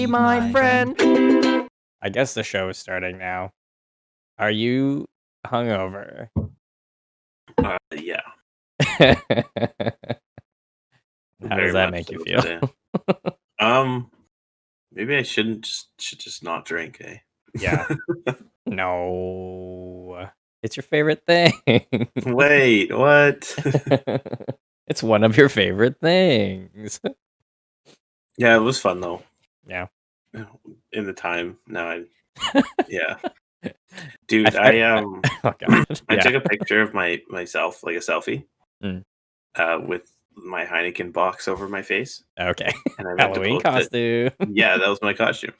Be my friend. I guess the show is starting now. Are you hungover? Yeah. How Very does that much make you so feel? today. Maybe I should just not drink, eh? Yeah. No. It's your favorite thing. Wait, what? It's one of your favorite things. Yeah, it was fun though. Yeah. In the time. Yeah. Dude, oh God. I Yeah. took a picture of myself, like a selfie, Mm. with my Heineken box over my face. Okay. And I meant Halloween to post costume. it. Yeah, that was my costume.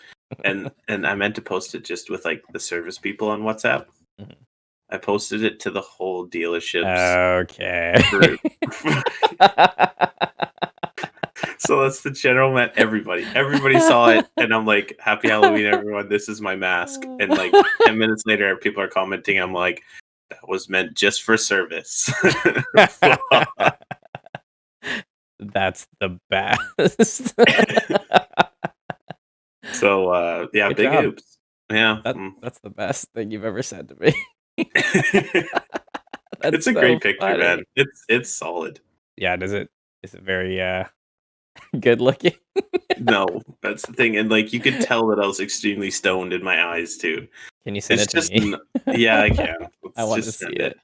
And I meant to post it just with like the service people on WhatsApp. Mhm. I posted it to the whole dealership's Okay. group. So that's the general man. Everybody saw it, and I'm like, "Happy Halloween, everyone! This is my mask." And like 10 minutes later, people are commenting. I'm like, "That was meant just for service." That's the best. So yeah, Good big job. oops. Yeah, That's the best thing you've ever said to me. it's a great picture, funny. man. It's solid. Yeah, is it very good looking? No, that's the thing, and like you could tell that I was extremely stoned in my eyes too. Can you send It's it to just me? yeah, I can. I want to just see send it.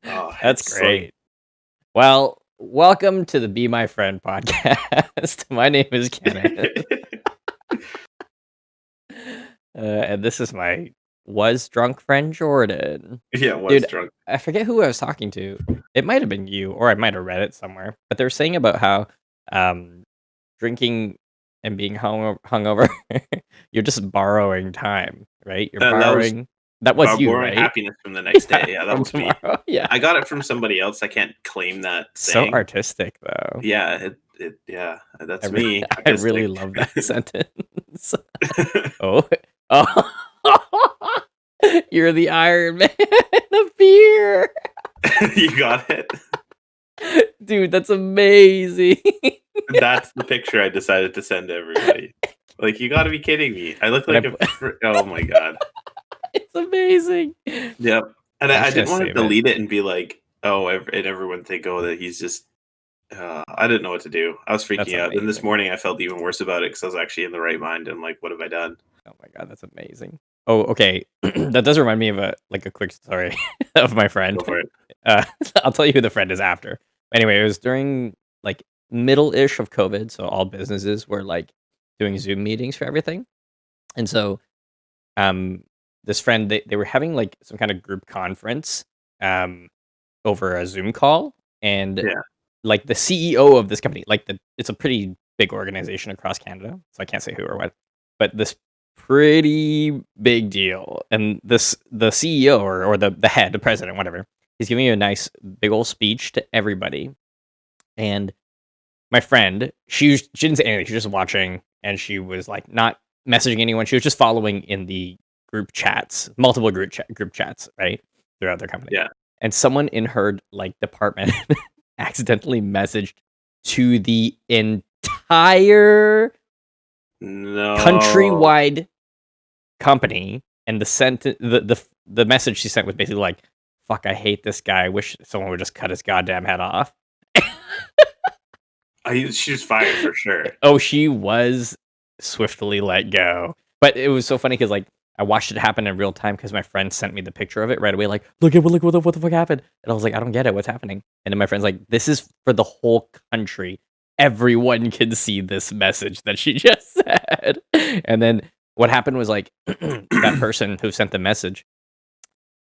Oh, That's it's great. like- Well, welcome to the Be My Friend podcast. My name is Kenneth. And this is my was drunk friend Jordan. Yeah, was Dude, drunk. I forget who I was talking to. It might have been you, or I might have read it somewhere. But they were saying about how drinking and being hungover, you're just borrowing time, right? You're borrowing. That was you, borrowing right? happiness from the next day. Yeah, that was me. Yeah, I got it from somebody else. I can't claim that. So saying. artistic, though. Yeah, yeah, that's me. I really love that sentence. oh, you're the Iron Man of beer. You got it, dude. That's amazing. That's the picture I decided to send to everybody. Like, you got to be kidding me! I look like oh my god, it's amazing. Yep, and I didn't want to delete it and be like, oh, and everyone think, oh, that he's just. I didn't know what to do. I was freaking out. And this morning I felt even worse about it because I was actually in the right mind. And like, what have I done? Oh my god, that's amazing. Oh, okay. That does remind me of a quick story of my friend. Go for it. I'll tell you who the friend is after. Anyway, it was during like middle-ish of COVID, so all businesses were like doing Zoom meetings for everything. And so this friend, they were having like some kind of group conference over a Zoom call. And like the CEO of this company, like it's a pretty big organization across Canada, so I can't say who or what, but this pretty big deal. And the CEO or the head, the president, whatever, he's giving you a nice big old speech to everybody. And my friend, she didn't say anything. She was just watching, and she was like not messaging anyone. She was just following in the group chats, multiple group chats, right, throughout their company. Yeah. And someone in her like department accidentally messaged to the entire countrywide company, and the message she sent was basically like, "Fuck, I hate this guy. I wish someone would just cut his goddamn head off." She was fired for sure. Oh, she was swiftly let go. But it was so funny because like I watched it happen in real time because my friend sent me the picture of it right away. Like, look what the fuck happened? And I was like, I don't get it. What's happening? And then my friend's like, this is for the whole country. Everyone can see this message that she just said. And then what happened was like that person who sent the message,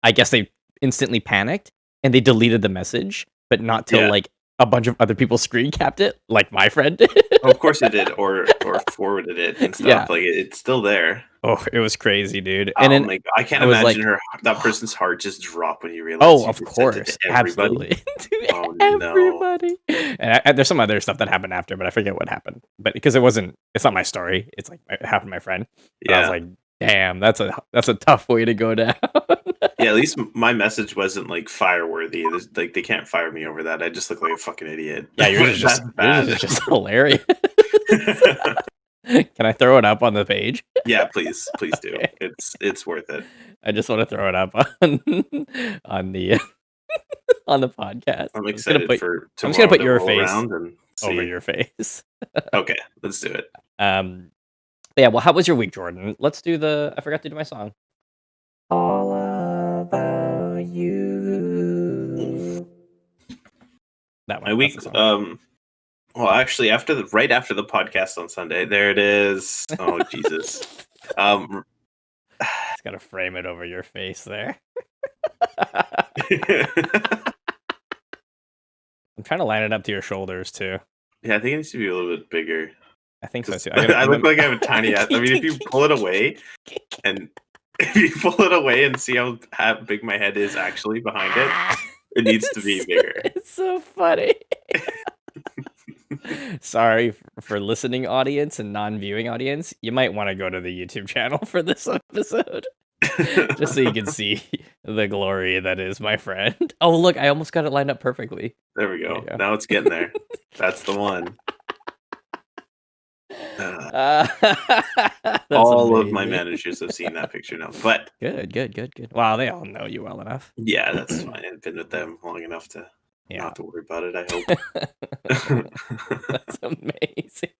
I guess they instantly panicked and they deleted the message, but not till like a bunch of other people screen capped it, like my friend did. Of course it did, or forwarded it and stuff. Yeah. Like it's still there. Oh, it was crazy, dude. And then my God, I can't imagine that person's heart just drop when you realize. Oh, of course, absolutely. Oh, everybody. No. And there's some other stuff that happened after, but I forget what happened. But because it's not my story. It's like it happened to my friend. But I was like, damn, that's a tough way to go down. Yeah, at least my message wasn't like fire worthy. Like they can't fire me over that. I just look like a fucking idiot. Yeah, yours is just hilarious. Can I throw it up on the page? Yeah, please do. Okay. It's worth it. I just want to throw it up on on the on the podcast. I'm I'm just gonna excited put for I'm just gonna tomorrow put to your roll face around and over see. your face. Okay, let's do it. But yeah. Well, how was your week, Jordan? Let's do the. I forgot to do my song. All about you. That My one. That's week, the song. well, actually, right after the podcast on Sunday, there it is. Oh Jesus. Um, Just gotta frame it over your face there. yeah, I'm trying to line it up to your shoulders too. I think it needs to be a little bit bigger. I think so too. I look like I have a tiny ass. I mean, if you pull it away and see how big my head is actually behind it, it needs to be bigger. It's so funny. Sorry for listening audience and non-viewing audience. You might want to go to the YouTube channel for this episode. Just so you can see the glory that is my friend. Oh, look, I almost got it lined up perfectly. There we go. Now it's getting there. That's the one. All of my managers have seen that picture now. But good. Wow, they all know you well enough. yeah, that's fine. I've been with them long enough to not have to worry about it, I hope. That's amazing.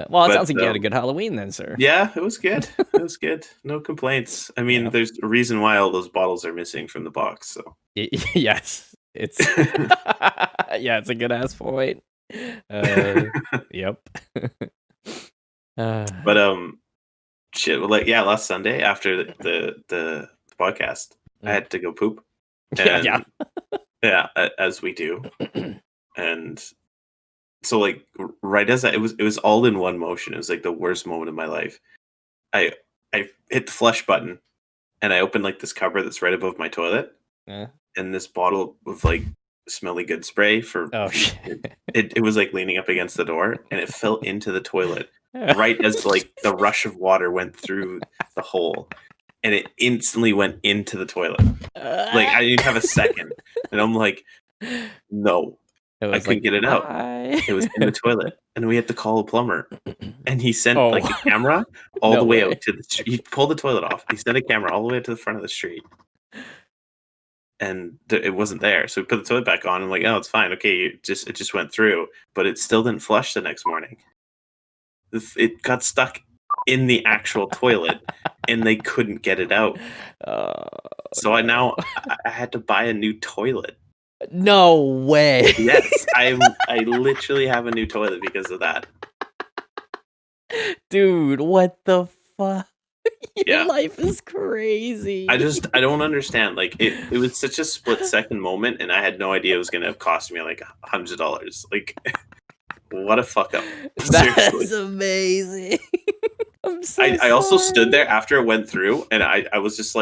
Well, it sounds like you had a good Halloween then, sir. Yeah, it was good. It was good. No complaints. I mean, there's a reason why all those bottles are missing from the box. So yes, it's it's a good ass point. Yep. But shit. Well, last Sunday after the podcast, I had to go poop. And, yeah, as we do. And so right as it was all in one motion. It was like the worst moment of my life. I hit the flush button and I opened this cupboard that's right above my toilet. Yeah. And this bottle of smelly good spray for it was leaning up against the door and it fell into the toilet right as the rush of water went through the hole. And it instantly went into the toilet. I didn't have a second. And I'm like, no, I couldn't get it out. It was in the toilet. And we had to call a plumber. And he sent a camera all the way out to the street. He pulled the toilet off. He sent a camera all the way to the front of the street. And it wasn't there. So we put the toilet back on and oh, it's fine. Okay, it just went through. But it still didn't flush the next morning. It got stuck in the actual toilet and they couldn't get it out. So I had to buy a new toilet. No way. Yes, I literally have a new toilet because of that. Dude, what the fuck? Your life is crazy. I don't understand. It was such a split second moment and I had no idea it was gonna cost me $100. What a fuck up. That's amazing. I also stood there after it went through and I was just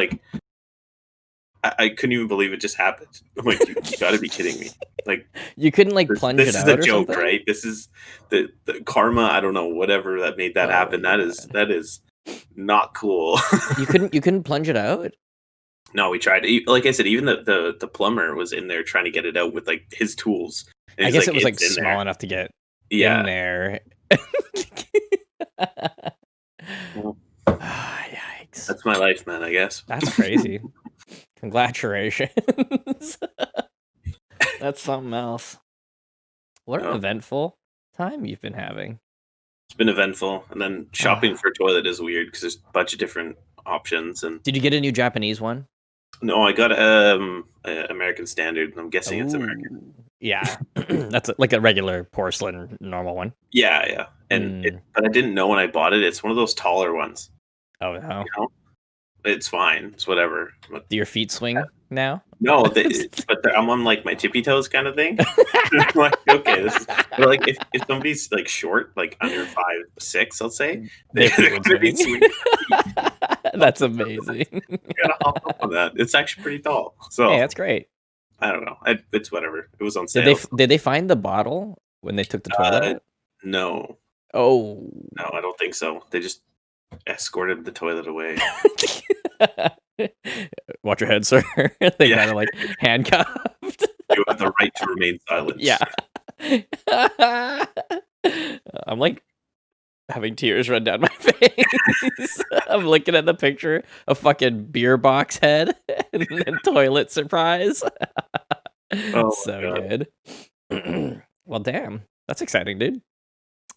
I couldn't even believe it just happened. I'm like, you gotta be kidding me. You couldn't plunge it out. This is a joke, right? This is the karma, I don't know, whatever that made that happen. That is not cool. You couldn't plunge it out? No, we tried. Like I said, even the plumber was in there trying to get it out with his tools. I guess it was small enough to get in there. Yikes. That's my life, man, I guess. That's crazy. Congratulations. That's something else. What an eventful time you've been having. It's been eventful. And then shopping for a toilet is weird because there's a bunch of different options. And did you get a new Japanese one? No, I got American Standard. I'm guessing it's American. Yeah, that's a regular porcelain normal one. Yeah. And but I didn't know when I bought it. It's one of those taller ones. Oh no. You know? It's fine. It's whatever. Do your feet swing now? No, but I'm on my tippy toes kind of thing. I'm okay, this is. But if somebody's short, under 5'6", let's say, they're gonna be swinging. That's amazing. You gotta hop up on that. It's actually pretty tall. So hey, that's great. I don't know. It's whatever. It was on sale. Did they find the bottle when they took the toilet out? No. Oh. No, I don't think so. They just escorted the toilet away. Watch your head, sir. They got it handcuffed. You have the right to remain silent. Yeah. I'm like having tears run down my face. I'm looking at the picture of fucking beer box head and then toilet surprise. Oh So my god. good. Well, damn. That's exciting, dude.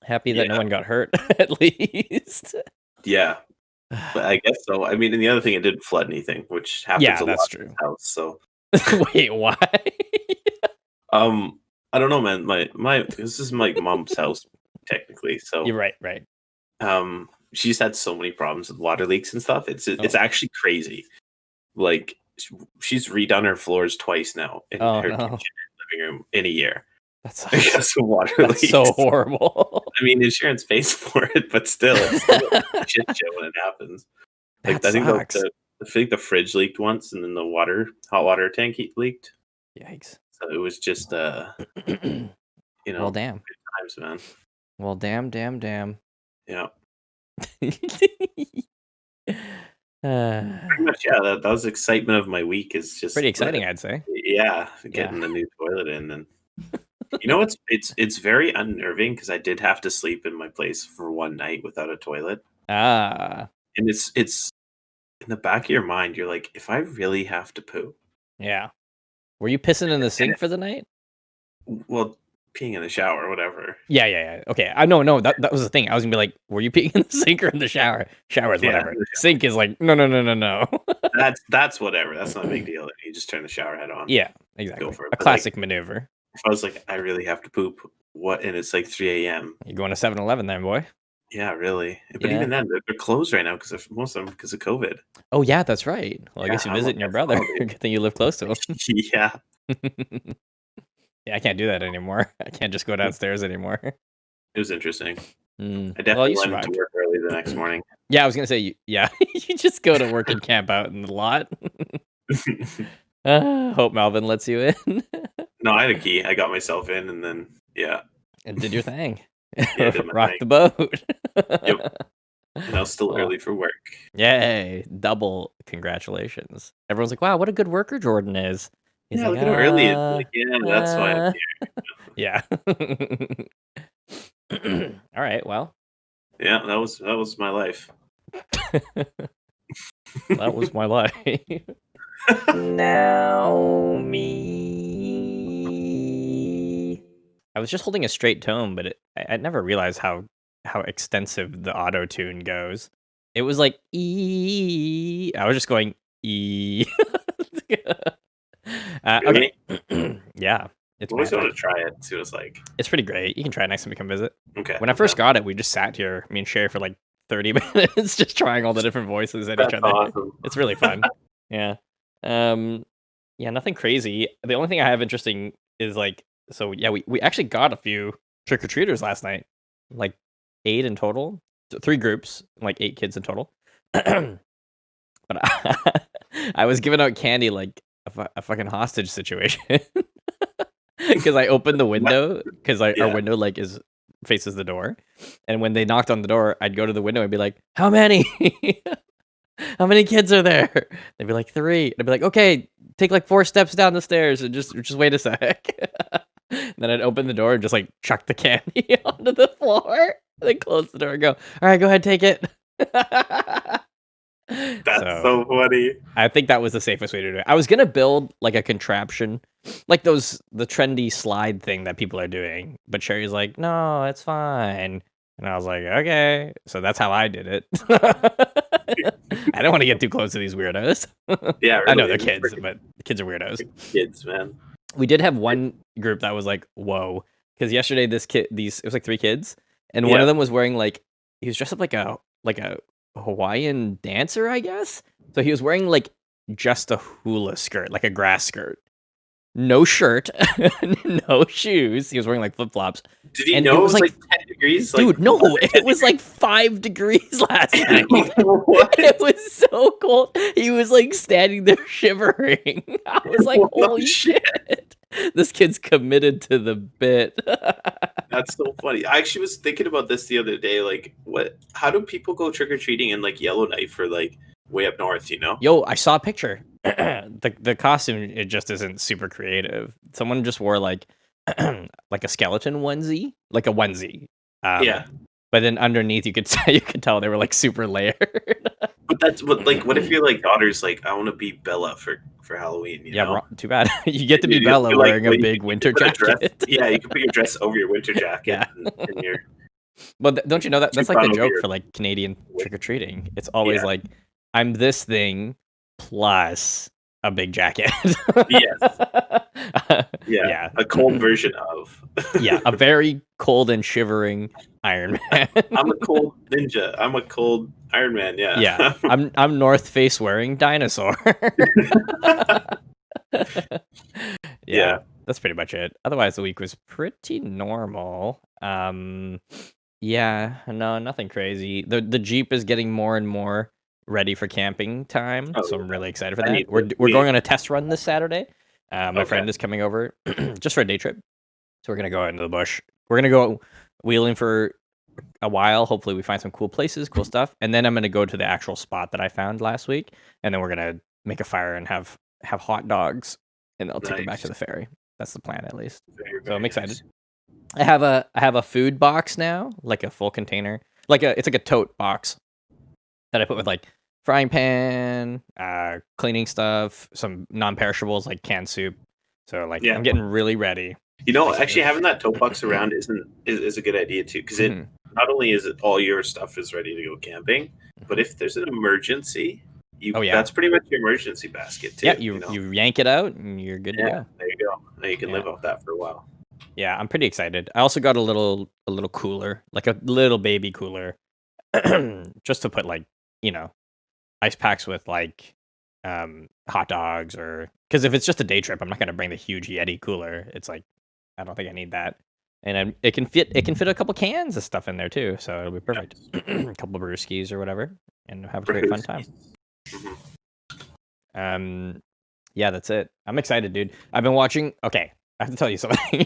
Happy that no Yeah. one got hurt, at least. Yeah. But I guess so. I mean, and the other thing, it didn't flood anything, which happens Yeah, a lot that's in this true. house. So, Wait, why? I don't know, man. My this is my mom's house technically. So, You're right, right. she's had so many problems with water leaks and stuff. It's Oh, actually crazy. Like, she's redone her floors twice now in oh her kitchen no. and living room in a year That sucks. because of water That's leaks. so horrible. I mean, insurance pays for it, but still, it's still a shit show when it happens. Like, That I think sucks. I think the fridge leaked once, and then the hot water tank leaked. Yikes. So it was just, you Well, know, damn. good times, man. Well, damn, damn, damn. Yeah, Uh, pretty much. Yeah, that was excitement of my week. Is just pretty exciting, I'd say. yeah, Yeah. getting the new toilet in, and it's very unnerving because I did have to sleep in my place for one night without a toilet, Ah, and it's in the back of your mind. You're like, if I really have to poop, yeah. Were you pissing in the and sink for the night? well, peeing in the shower, whatever. Yeah, yeah, yeah. Okay. I no, that was the thing. I was gonna be like, were you peeing in the sink or in the shower? Shower is Yeah, whatever. Sink is like, no, no, no, no, no. that's whatever. That's not a big deal. You just turn the shower head on. Yeah, Go exactly. for it. A But like, classic maneuver. if I was like, I really have to poop, what? And it's like 3 a.m. You're going to 7-Eleven then, boy. Yeah, really. But Yeah. even then, they're closed right now because most of them because of COVID. Oh yeah, that's right. Well, I Yeah, guess you're I'm like, visiting your that's brother. all, dude. Good thing you live close to him. Yeah, Yeah, I can't do that anymore. I can't just go downstairs anymore. it was interesting. Mm. I Well, definitely you went into survived. work early the next morning. Yeah, I was gonna say, yeah, you just go to work and camp out in the lot. Hope Malvin lets you in No, I had a key. I got myself in, and then yeah, and did your thing. yeah, I did my Rock thing. the boat. Yep, and I was still Well, early for work. yay! Double congratulations. Everyone's like, "Wow, what a good worker Jordan is." He's Yeah, like, look at how early it is. Like, yeah, that's why I'm yeah." All right. Well, here. Yeah, that was my life. that was my life. Now me. I was just holding a straight tone, but I never realized how extensive the auto tune goes. It was like e. I was just going e. Okay. Really? Yeah, it's I always magic. wanted to try it. See what it's like. It's pretty great. You can try it next time you come visit. Okay. When I first got it, we just sat here, me and Sherry, for like 30 minutes, just trying all the different voices at each That's other. awesome. It's really fun. Yeah. Yeah, nothing crazy. The only thing I have interesting is like, so yeah, we actually got a few trick-or-treaters last night. Like 8 in total. 3 groups, like 8 kids in total. But I was giving out candy like a fucking hostage situation. Because I opened the window, because our Yeah. window like faces the door, and when they knocked on the door, I'd go to the window and be like, "How many? How many kids are there?" They'd be like 3. I'd be like, "Okay, take like 4 steps down the stairs and just wait a sec." And then I'd open the door and just like chuck the candy onto the floor, then close the door and go, "All right, go ahead, take it." That's so funny. I think that was the safest way to do it. I was gonna build like a contraption, like the trendy slide thing that people are doing, but Sherry's like, "No, it's fine," and I was like, "Okay." So that's how I did it. I don't want to get too close to these weirdos. Yeah, I know really. they're kids, but the kids are weirdos. Kids, man. We did have one group that was like, "Whoa," because yesterday it was like 3 kids, and one Yeah. of them was wearing like he was dressed up like a Hawaiian dancer, I guess. So he was wearing like just a hula skirt, like a grass skirt. No shirt, no shoes. He was wearing like flip-flops. Did he And know it it was was like- like 10 degrees? Dude, Like, no, was it was like 5 degrees last night. What? It was so cold. He was like standing there shivering. I was like, Oh, holy shit. This kid's committed to the bit. That's so funny. I actually was thinking about this the other day. Like, how do people go trick or treating in like Yellowknife or like way up north, you know? Yo, I saw a picture. The costume, it just isn't super creative. Someone just wore like like a skeleton onesie, like a onesie, Yeah. But then underneath, you could tell they were like super layered. But that's what if your like daughter's like, I want to be Bella for Halloween, you Yeah, know? too bad. You get to be You Bella feel like, wearing a well, you big could winter put a dress. jacket. Yeah, you can put your dress over your winter jacket Yeah. and your Well, don't you know that that's like the Super joke over for like Canadian your- trick or treating? It's always Yeah. like, I'm this thing plus a big jacket. Yes. Yeah. Yeah. A cold version of. Yeah, a very cold and shivering Iron Man. I'm a cold ninja. I'm a cold Iron Man. Yeah. Yeah, I'm North Face wearing dinosaur. Yeah. That's pretty much it. Otherwise, the week was pretty normal. Yeah, no, nothing crazy. The Jeep is getting more and more ready for camping time, Oh, so I'm yeah. really excited for I that. mean, We're going on a test run this Saturday. My Okay. friend is coming over just for a day trip, so we're gonna go out into the bush. We're gonna go wheeling for a while. Hopefully, we find some cool places, cool stuff, and then I'm gonna go to the actual spot that I found last week, and then we're gonna make a fire and have hot dogs, and I'll take it back Nice. to the ferry. That's the plan, at least. Very, So I'm very excited. nice. I have a food box now, like a full container, it's like a tote box that I put with like frying pan, cleaning stuff, some non-perishables like canned soup. So like Yeah. I'm getting really ready. You know, Excited. actually having that tote box around is a good idea too, because it Mhm. not only is it all your stuff is ready to go camping, but if there's an emergency, Oh, yeah. that's pretty much your emergency basket too. Yeah, you know? you yank it out and you're good to Yeah, go. there you go. Now you can Yeah. live off that for a while. Yeah, I'm pretty excited. I also got a little cooler, like a little baby cooler, just to put like, ice packs with like hot dogs, or because if it's just a day trip, I'm not gonna bring the huge Yeti cooler. It's like I don't think I need that, and it can fit a couple cans of stuff in there too, so it'll be perfect. A couple brewskis or whatever, and have a great fun time. Mhm. Yeah, that's it. I'm excited, dude. I've been watching. Okay, I have to tell you something.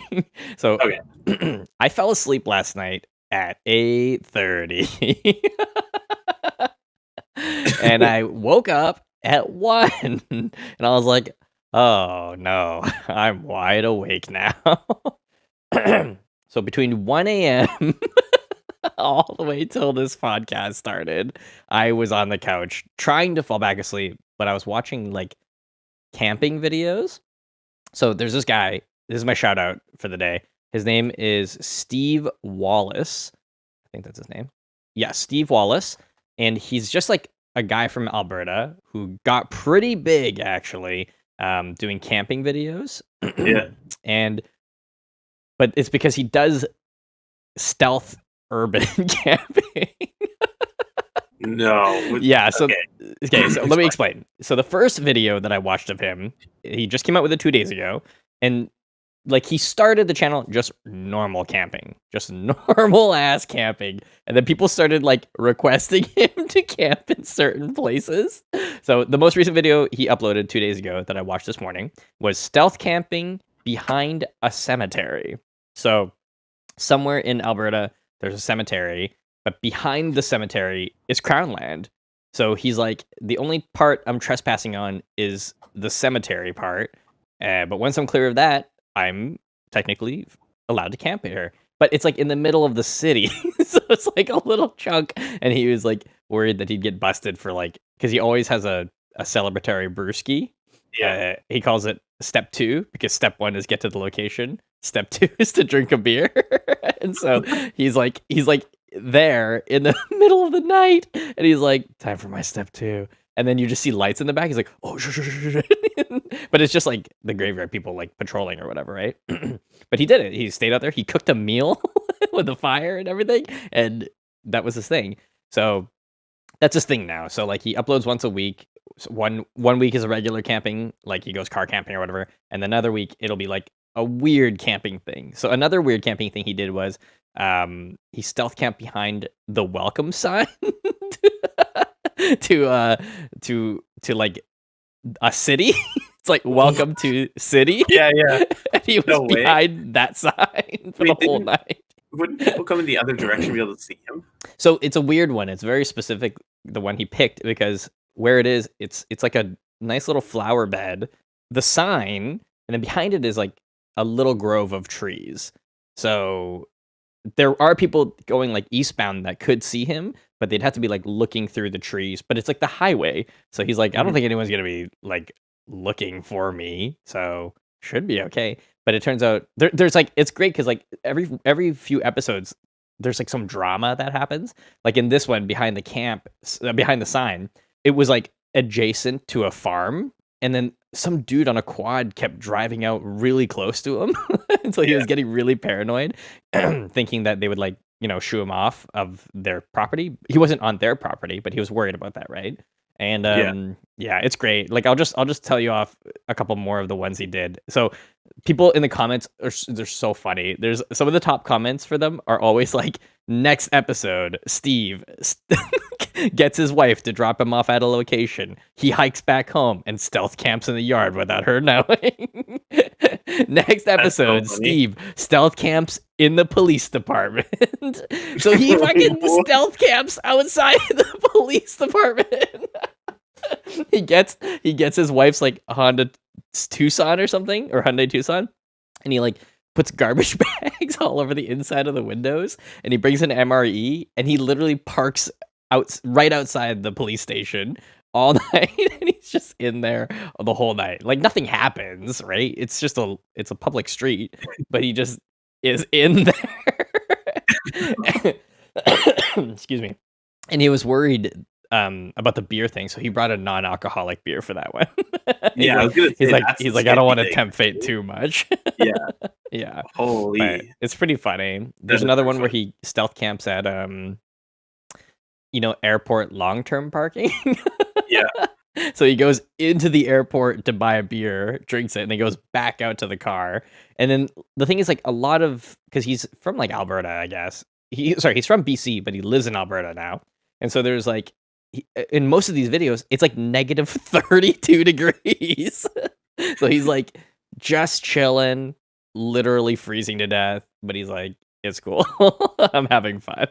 So, Okay. I fell asleep last night at 8:30, and I woke up at 1, and I was like, "Oh no, I'm wide awake now." So between 1 a.m. all the way till this podcast started, I was on the couch trying to fall back asleep, but I was watching like camping videos. So there's this guy. This is my shout out for the day. His name is Steve Wallis. I think that's his name. Yeah, Steve Wallis. And he's just like a guy from Alberta who got pretty big actually, doing camping videos. Yeah. But it's because he does stealth urban camping. No. Yeah, so Okay. so let me explain. So the first video that I watched of him, he just came out with it 2 days ago, and like he started the channel just normal camping, just normal ass camping, and then people started like requesting him to camp in certain places. So the most recent video he uploaded 2 days ago that I watched this morning was stealth camping behind a cemetery. So somewhere in Alberta, there's a cemetery, but behind the cemetery is Crown land. So he's like, the only part I'm trespassing on is the cemetery part. But once I'm clear of that, I'm technically allowed to camp here. But it's like in the middle of the city. So it's like a little chunk. And he was like worried that he'd get busted for like, because he always has a celebratory brewski. Yeah. He calls it step 2 because step 1 is get to the location. Step 2 is to drink a beer. And so he's like there in the middle of the night, and he's like, time for my step 2. And then you just see lights in the back. He's like, oh, but it's just like the graveyard people like patrolling or whatever, right? But he did it. He stayed out there. He cooked a meal with the fire and everything, and that was his thing. So that's his thing now. So like he uploads once a week. So one week is a regular camping, like he goes car camping or whatever, and another week it'll be like a weird camping thing. So another weird camping thing he did was he stealth camped behind the welcome sign to like a city. It's like welcome to city. Yeah. And he was No way. behind that sign for Wait, the whole night. Wouldn't people come in the other direction be able to see him? So it's a weird one. It's very specific, the one he picked, because where it is, it's like a nice little flower bed, the sign, and then behind it is like a little grove of trees. So there are people going like eastbound that could see him, but they'd have to be like looking through the trees. But it's like the highway, so he's like, I don't Mhm. think anyone's gonna be like looking for me, so should be okay. But it turns out there's like it's great because like every few episodes, there's like some drama that happens. Like in this one, behind the camp, behind the sign, it was like adjacent to a farm, and then some dude on a quad kept driving out really close to him, and so he Yeah. was getting really paranoid, thinking that they would like shoo him off of their property. He wasn't on their property, but he was worried about that, right? And Yeah. yeah, it's great. Like I'll just tell you off a couple more of the ones he did. So people in the comments they're so funny. There's some of the top comments for them are always like, next episode, Steve gets his wife to drop him off at a location. He hikes back home and stealth camps in the yard without her knowing. Next That's so episode, funny. Steve stealth camps in the police department. So he fucking stealth camps outside the police department. He gets his wife's like Honda Tucson or something, or Hyundai Tucson, and he like puts garbage bags all over the inside of the windows, and he brings an MRE, and he literally parks right outside the police station all night, and he's just in there the whole night. Like nothing happens, right? It's a public street, but he just is in there. Excuse me. And he was worried about the beer thing, so he brought a non-alcoholic beer for that one. he's Yeah, I was like gonna he's say like that's he's the like I don't sketchy want to thing. tempt fate too much. Yeah. Yeah, but Holy. it's pretty funny. That There's is another pretty one where funny. he stealth camps at airport long-term parking. Yeah. So he goes into the airport to buy a beer, drinks it, and then goes back out to the car. And then the thing is, like, a lot of because he's from like Alberta, I guess. He's from BC, but he lives in Alberta now. And so there's like in most of these videos, it's like negative 32 degrees. So he's like just chilling, literally freezing to death, but he's like, it's cool. I'm having fun.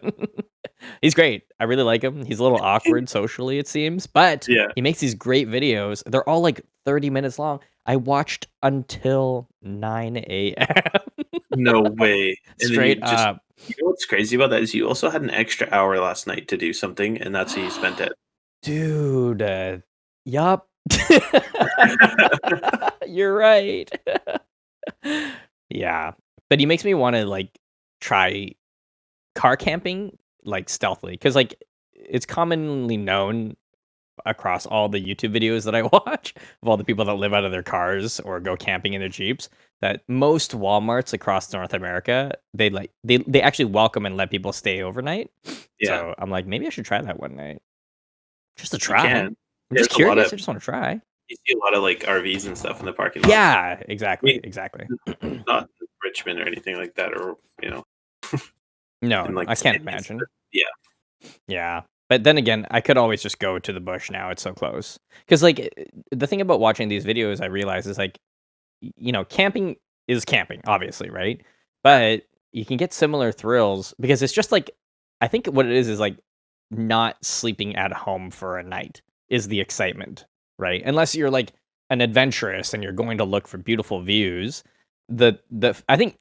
He's great. I really like him. He's a little awkward socially, it seems, but Yeah. he makes these great videos. They're all like 30 minutes long. I watched until 9 a.m. No way. And then you Straight just up. you know what's crazy about that is you also had an extra hour last night to do something, and that's how you spent it. Dude, yup. You're right. Yeah, but he makes me want to like try car camping like stealthily because like it's commonly known across all the YouTube videos that I watch of all the people that live out of their cars or go camping in their Jeeps that most Walmarts across North America they actually welcome and let people stay overnight. Yeah, So I'm like, maybe I should try that one night just to you try. can. I'm There's just a lot curious. of I just want to try. you see a lot of, like, RVs and stuff in the parking lots. Yeah, I exactly, mean, exactly. not in Richmond or anything like that or, you know, No, in, like, I can't cities, imagine. but yeah. Yeah. But then again, I could always just go to the bush now. It's so close. Because, like, the thing about watching these videos, I realize is like, camping is camping, obviously, right? But you can get similar thrills because it's just like, I think what it is like not sleeping at home for a night is the excitement, right? Unless you're like an adventurous and you're going to look for beautiful views. I think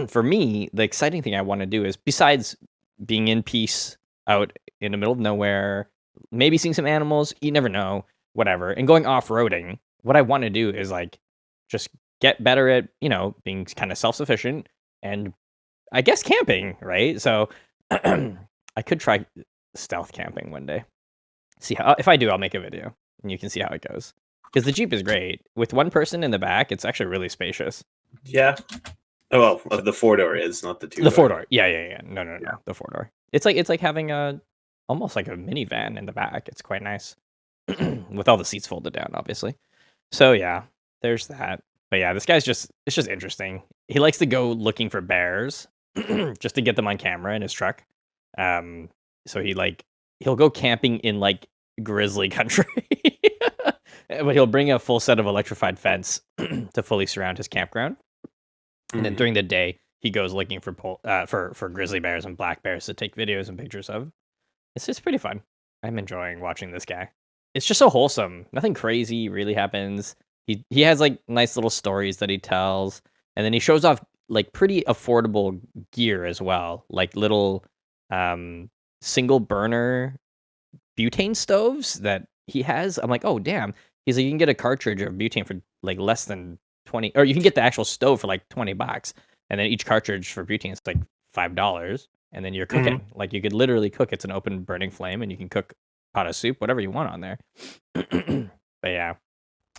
for me, the exciting thing I want to do is besides being in peace out in the middle of nowhere, maybe seeing some animals, you never know, whatever, and going off-roading. What I want to do is like just get better at, being kind of self-sufficient and I guess camping, right? So I could try stealth camping one day. See how if I do, I'll make a video and you can see how it goes. Because the Jeep is great. With one person in the back, it's actually really spacious. Yeah. Oh, well, the 4-door is, not the 2-door. The 4-door. Yeah. No. Yeah. The 4-door. It's like having almost like a minivan in the back. It's quite nice. With all the seats folded down, obviously. So yeah, there's that. But yeah, this guy's it's just interesting. He likes to go looking for bears just to get them on camera in his truck. So he'll go camping in like grizzly country. But he'll bring a full set of electrified fence to fully surround his campground. And then during the day, he goes looking for grizzly bears and black bears to take videos and pictures of. It's just pretty fun. I'm enjoying watching this guy. It's just so wholesome. Nothing crazy really happens. He has like nice little stories that he tells, and then he shows off like pretty affordable gear as well, like little single burner butane stoves that he has. I'm like, oh damn. He's like, you can get a cartridge of butane for like less than 20, or you can get the actual stove for like $20, and then each cartridge for butane is like $5, and then you're cooking. Like you could literally cook. It's an open burning flame, and you can cook pot of soup, whatever you want on there. But yeah,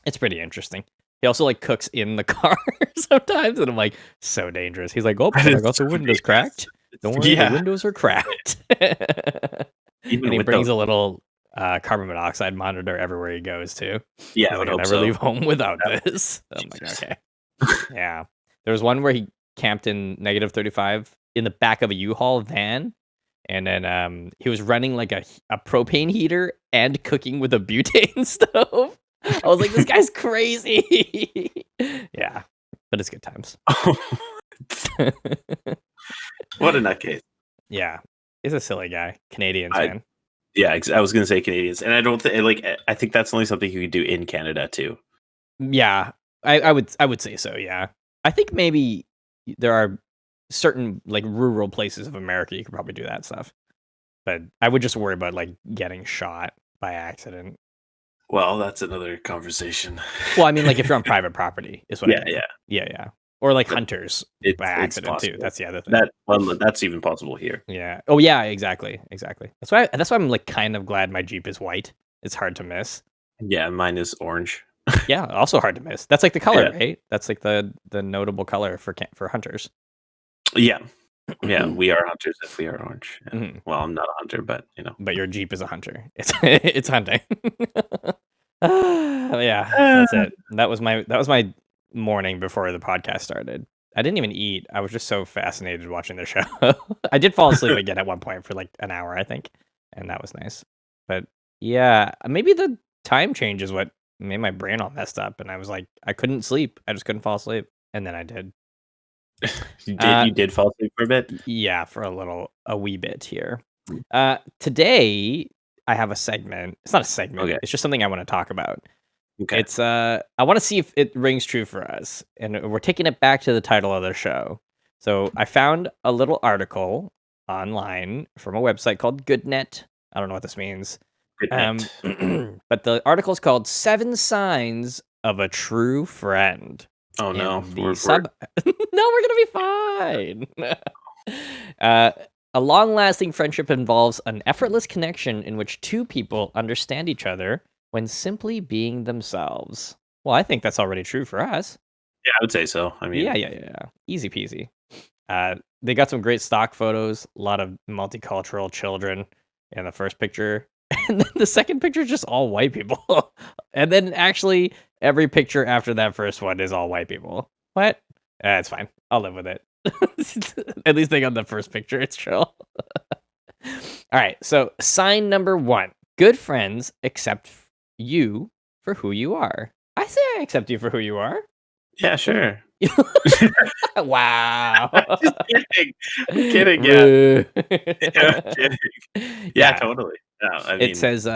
it's pretty interesting. He also like cooks in the car sometimes, and I'm like, so dangerous. He's like, oh, I got the windows cracked. Don't worry, the windows are cracked. Even and he with brings a little carbon monoxide monitor everywhere he goes too. Yeah, I would never leave home without this. I'm like, okay. Yeah. There was one where he camped in -35 in the back of a U-Haul van, and then he was running like a propane heater and cooking with a butane stove. I was like, this guy's crazy. Yeah, but it's good times. What a nutcase. Yeah, he's a silly guy. Canadians, man. Yeah, I was gonna say Canadians, and I don't think I think that's only something you could do in Canada too. Yeah, I would say so. Yeah, I think maybe there are certain like rural places of America you could probably do that stuff, but I would just worry about like getting shot by accident. Well, that's another conversation. Well, I mean, like if you're on private property, is what. Yeah, I mean. Yeah. Or like hunters by accident possible. too. That's the other thing. That's even possible here. Yeah. Oh yeah, exactly. That's why I'm like kind of glad my Jeep is white. It's hard to miss. Yeah, mine is orange. Yeah, also hard to miss. That's like the color, right? That's like the notable color for hunters. Yeah. Yeah, we are hunters if we are orange. Yeah. Well, I'm not a hunter, but you know. But your Jeep is a hunter. It's hunting. Yeah, that's it. That was my morning before the podcast started. I didn't even eat. I was just so fascinated watching the show. I did fall asleep again at one point for like an hour, I think, and that was nice. But yeah, maybe the time change is what made my brain all messed up, and I was like, I couldn't sleep. I just couldn't fall asleep, and then I did. You did fall asleep for a bit? Yeah, for a wee bit here. Today I have a segment. It's not a segment. Okay. It's just something I want to talk about. Okay. It's I want to see if it rings true for us, and we're taking it back to the title of the show. So I found a little article online from a website called GoodNet. I don't know what this means. GoodNet. But the article is called 7 Signs of a True Friend. Oh no, we're gonna be fine. A long-lasting friendship involves an effortless connection in which two people understand each other when simply being themselves. Well, I think that's already true for us. Yeah, I would say so. I mean, yeah, easy peasy. They got some great stock photos, a lot of multicultural children in the first picture, and then the second picture is just all white people, and then actually every picture after that first one is all white people. What? It's fine. I'll live with it. At least they got the first picture. It's chill. All right. So sign number 1: good friends accept you for who you are. I say I accept you for who you are. Yeah, sure. Wow. Just kidding. I'm kidding. Yeah. Yeah, totally. No, I mean, it says,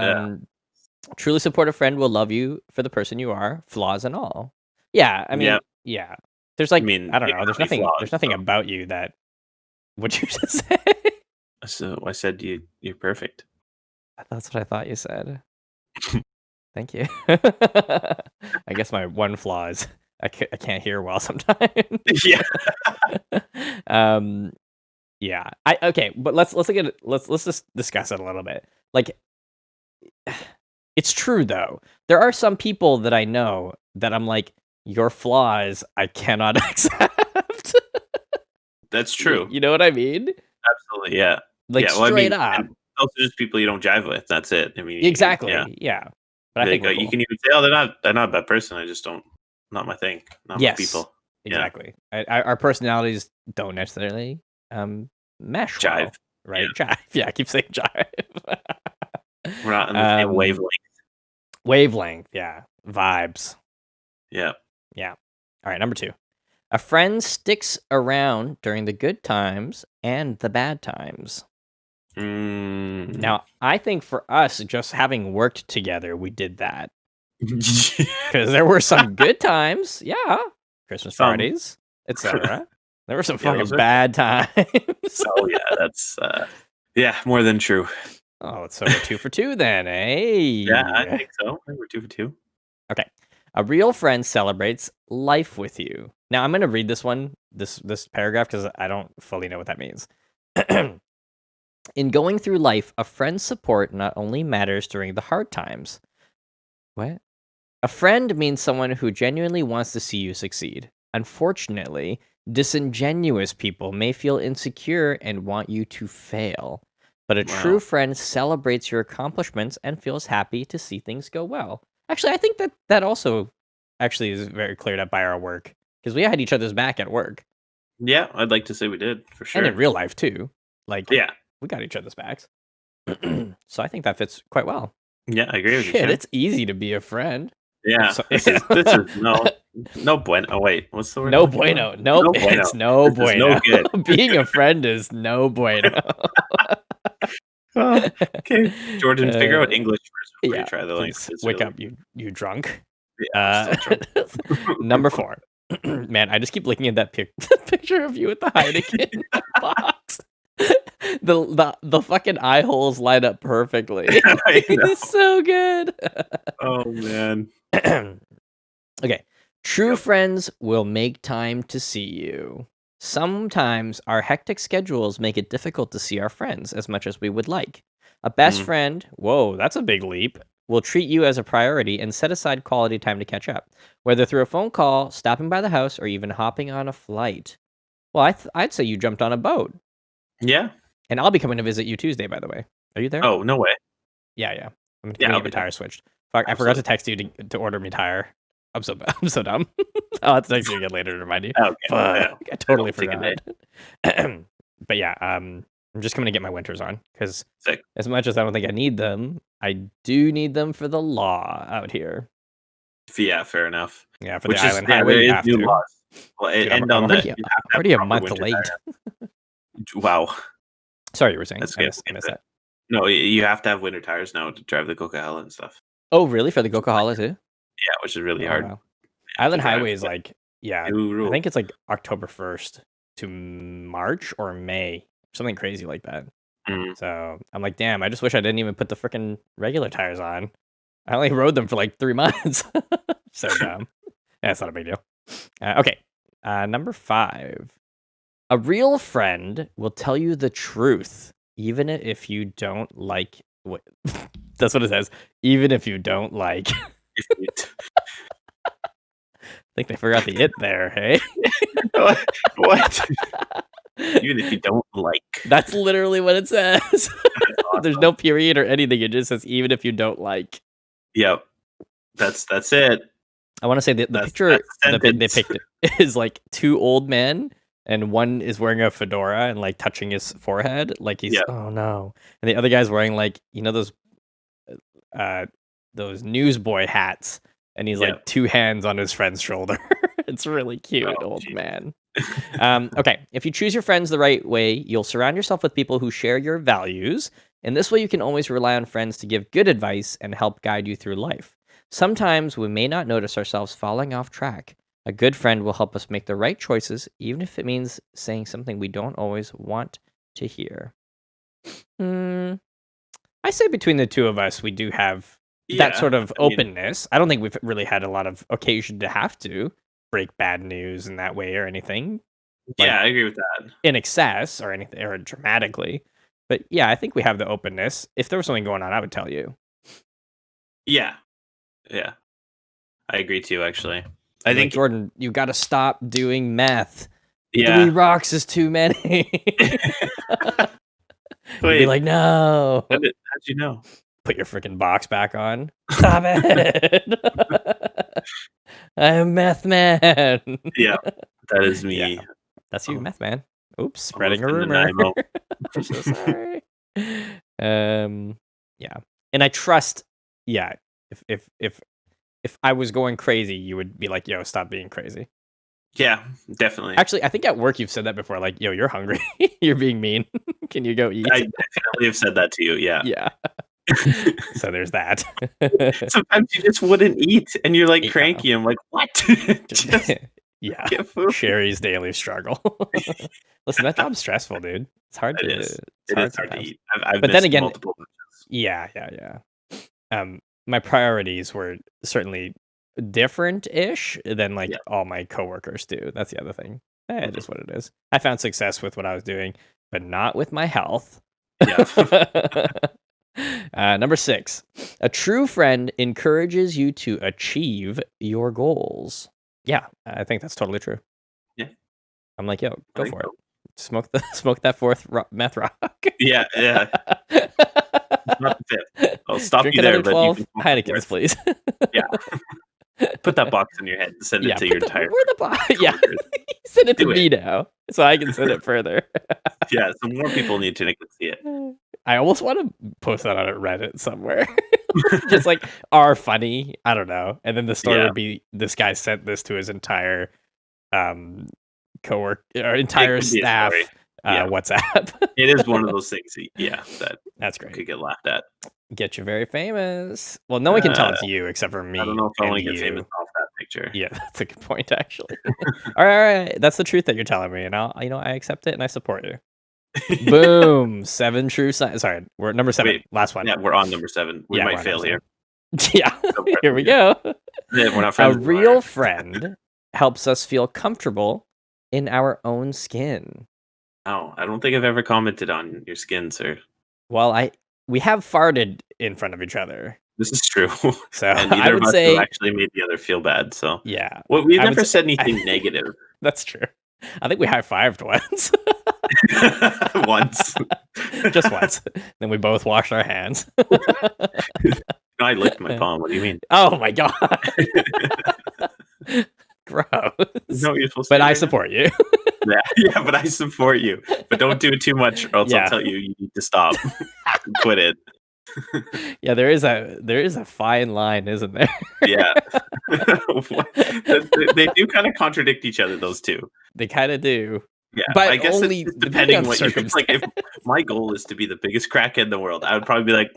truly supportive friend will love you for the person you are, flaws and all. Yeah, I mean, yeah. There's like, I don't know. There's nothing about you that. What'd you just say? So I said you're perfect. That's what I thought you said. Thank you. I guess my one flaw is I can't hear well sometimes. Yeah. Yeah. Okay, but let's look at it. Let's just discuss it a little bit. Like, it's true though. There are some people that I know that I'm like, your flaws I cannot accept. That's true. You know what I mean? Absolutely, yeah. Like straight up. Also, just people you don't jive with. That's it. I mean, exactly. Yeah. But I think you can even say, "Oh, they're not a bad person. I just don't, not my thing. Not my people." Exactly. Our personalities don't necessarily mesh. Jive, well, right? Yeah. Jive. Yeah, I keep saying jive. We're not in the same wavelength. Wavelength. Yeah. Vibes. Yeah. Yeah. All right. Number 2. A friend sticks around during the good times and the bad times. Now, I think for us, just having worked together, we did that. Because there were some good times. Yeah. Christmas parties, etc. There were some Yeah, fucking those are- bad times. Oh yeah, that's more than true. Oh, so we're 2 for 2 then, eh? Yeah, I think so. I think we're 2 for 2. Okay. A real friend celebrates life with you. Now I'm going to read this one, this paragraph, because I don't fully know what that means. In going through life, a friend's support not only matters during the hard times. What? A friend means someone who genuinely wants to see you succeed. Unfortunately, disingenuous people may feel insecure and want you to fail. But a true friend celebrates your accomplishments and feels happy to see things go well. Actually, I think that also actually is very cleared up by our work, because we had each other's back at work. Yeah, I'd like to say we did, for sure. And in real life, too. Like, Yeah. we got each other's backs. So I think that fits quite well. Yeah, I agree with you. Shit, it's easy to be a friend. Yeah, So- this is no bueno. Oh wait, what's the word? No bueno. Nope, bueno. it's no This is bueno. no good. Being a friend is no bueno. Oh, okay, Jordan, figure out English first before you try the please language. wake up, you drunk. Yeah, I'm still drunk. Number 4. Man, I just keep looking at that picture of you with the Heineken box. The fucking eye holes line up perfectly. I know. It's so good. Oh man. Okay. True friends will make time to see you. Sometimes our hectic schedules make it difficult to see our friends as much as we would like. A best friend, whoa, that's a big leap, will treat you as a priority and set aside quality time to catch up, whether through a phone call, stopping by the house, or even hopping on a flight. Well, I'd say you jumped on a boat. Yeah. And I'll be coming to visit you Tuesday, by the way. Are you there? Oh, no way. Yeah. I'm going to Yeah, get I'll my be there. tire switched. Fuck, I forgot to text you to order me tire. I'm so dumb. I'll have to text you again later to remind you. Okay. Fuck, Yeah. I totally Take a forgot. But yeah, I'm just coming to get my winters on, because Sick. as much as I don't think I need them, I do need them for the law out here. Yeah, fair enough. Yeah, for Which the is island there highway, you is have new to. laws. Well, Dude, end I'm on already, that. You have to have already a proper month winter late. tires. Wow. Sorry, you were saying. That's I good. missed that. No, you have to have winter tires now to drive the Coquitlam and stuff. Oh, really? For the Coquitlam too? Yeah, which is really hard. Wow. Island to drive, highway is but like, yeah, new I rule. think it's like October 1st to March or May, something crazy like that. Mhm. So I'm like, damn, I just wish I didn't even put the freaking regular tires on. I only rode them for like 3 months. So dumb. That's not a big deal. Okay. Number 5. A real friend will tell you the truth, even if you don't like what. That's what it says. Even if you don't like. I think they forgot the it there, hey? What? Even if you don't like. That's literally what it says. Awesome. There's no period or anything. It just says even if you don't like. Yep. That's it. I want to say the picture that they picked is like 2 old men, and one is wearing a fedora and like touching his forehead, like he's oh no, and the other guy's wearing like those newsboy hats, and he's like 2 hands on his friend's shoulder. It's really cute, old man. Okay, if you choose your friends the right way, you'll surround yourself with people who share your values, and this way you can always rely on friends to give good advice and help guide you through life. Sometimes we may not notice ourselves falling off track. A good friend will help us make the right choices, even if it means saying something we don't always want to hear. I say between the 2 of us, we do have that sort of openness. I don't think we've really had a lot of occasion to have to break bad news in that way or anything. Yeah, I agree with that. In excess or anything, or dramatically. But yeah, I think we have the openness. If there was something going on, I would tell you. Yeah. Yeah. I agree too, actually. I think, Jordan, you got to stop doing meth. Yeah. 3 rocks is too many. Wait. Be like, no. How'd you know? Put your freaking box back on. Stop it. I'm meth man. Yeah, that is me. Yeah, that's you, meth man. Oops, spreading a rumor. I'm so sorry. Yeah, and I trust. Yeah, if I was going crazy, you would be like, "Yo, stop being crazy." Yeah, definitely. Actually, I think at work you've said that before. Like, "Yo, you're hungry. You're being mean. Can you go eat?" I definitely have said that to you. Yeah. Yeah. So there's that. Sometimes you just wouldn't eat, and you're like cranky. I'm like, what? Yeah. Get food. Sherry's daily struggle. Listen, that job's stressful, dude. It's hard It to. is. It's It is hard hard to sometimes. eat. I've But then missed again, multiple lunches. yeah. My priorities were certainly different-ish than like Yeah. all my coworkers do. That's the other thing. It is Mhm. what it is. I found success with what I was doing, but not with my health. Yeah. Number 6, a true friend encourages you to achieve your goals. Yeah, I think that's totally true. Yeah. I'm like, yo, I go think for it. so. Smoke that fourth meth rock. Yeah. Not the fifth. I'll stop Drink you there, another but you 12 can smoke the Heinekens, fourth. please. Yeah. Put that box in your head and send it to your entire where the box? Yeah, coworkers. send it to Do it. me now, so I can send it further. Yeah, so more people need to see it. I almost want to post that on a Reddit somewhere. Just like are funny. I don't know. And then the story Yeah. would be this guy sent this to his entire coworker or entire could be a staff story. Yeah. WhatsApp. It is one of those things, that That's great. could get laughed at. Get you very famous. Well, no one can tell it's you except for me. I don't know if I and want to get you. famous off that picture. Yeah, that's a good point, actually. All right. That's the truth that you're telling me, and I accept it and I support you. Boom. 7 true signs. Sorry, we're at number 7. Wait, last one. Yeah, we're on number 7. We Yeah, we're might on fail number here. 7. Yeah, here we go. Yeah, we're not A friends anymore. real friend helps us feel comfortable in our own skin. Oh, I don't think I've ever commented on your skin, sir. Well, we have farted in front of each other. This is true. So And neither I would of us say have actually made the other feel bad. So yeah. well, we've I would never say- said anything negative That's true. I think we high-fived once. once. Just once. Then we both washed our hands. No, I licked my palm. What do you mean? Oh my god. Gross. No, you're supposed to. But do I right support you. now. Yeah, but I support you. But don't do it too much, or else Yeah. I'll tell you need to stop. Quit it. Yeah, there is a fine line, isn't there? Yeah. They do kind of contradict each other, those two. They kind of do. Yeah, But I guess only it's depending depending on what you like. If my goal is to be the biggest crackhead in the world, I would probably be like,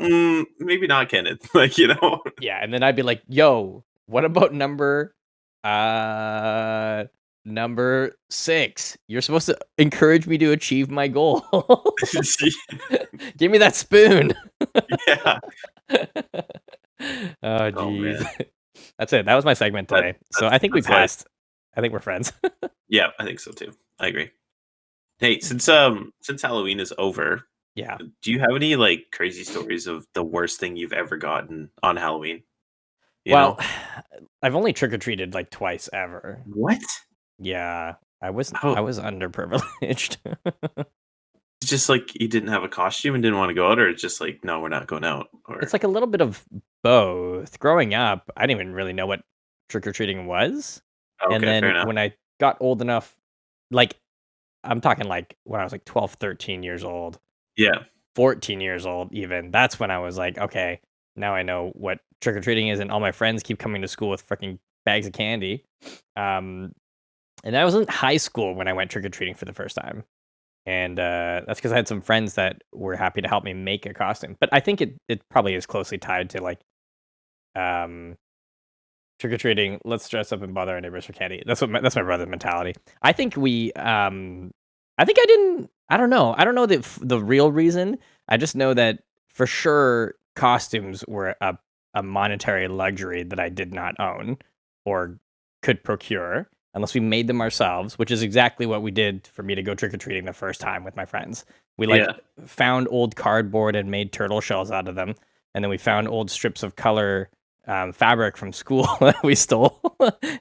maybe not, Kenneth. Like, Yeah, and then I'd be like, "Yo, what about number 6? You're supposed to encourage me to achieve my goal. Give me that spoon." Yeah. Oh, Oh, jeez. man. That's it. That was my segment today. So I think we that's life. passed. I think we're friends. Yeah, I think so too. I agree. Hey, since Halloween is over, Yeah. do you have any like crazy stories of the worst thing you've ever gotten on Halloween? You Well, know? I've only trick-or-treated like twice ever. What? Yeah. I was Oh. underprivileged. It's just like you didn't have a costume and didn't want to go out, or it's just like, no, we're not going out. Or It's like a little bit of both. Growing up, I didn't even really know what trick-or-treating was. okay, And fair then enough. when I got old enough, like I'm talking like when I was like 12, 13 years old, Yeah. 14 years old even, that's when I was like, okay, now I know what trick-or-treating is, and all my friends keep coming to school with freaking bags of candy. And I was in high school when I went trick-or-treating for the first time. And that's because I had some friends that were happy to help me make a costume. But I think it probably is closely tied to like trick-or-treating, let's dress up and bother our neighbors for candy. That's my brother's mentality. I think I don't know. I don't know the real reason. I just know that for sure costumes were a monetary luxury that I did not own or could procure unless we made them ourselves, which is exactly what we did for me to go trick-or-treating the first time with my friends. We found old cardboard and made turtle shells out of them. And then we found old strips of color fabric from school that we stole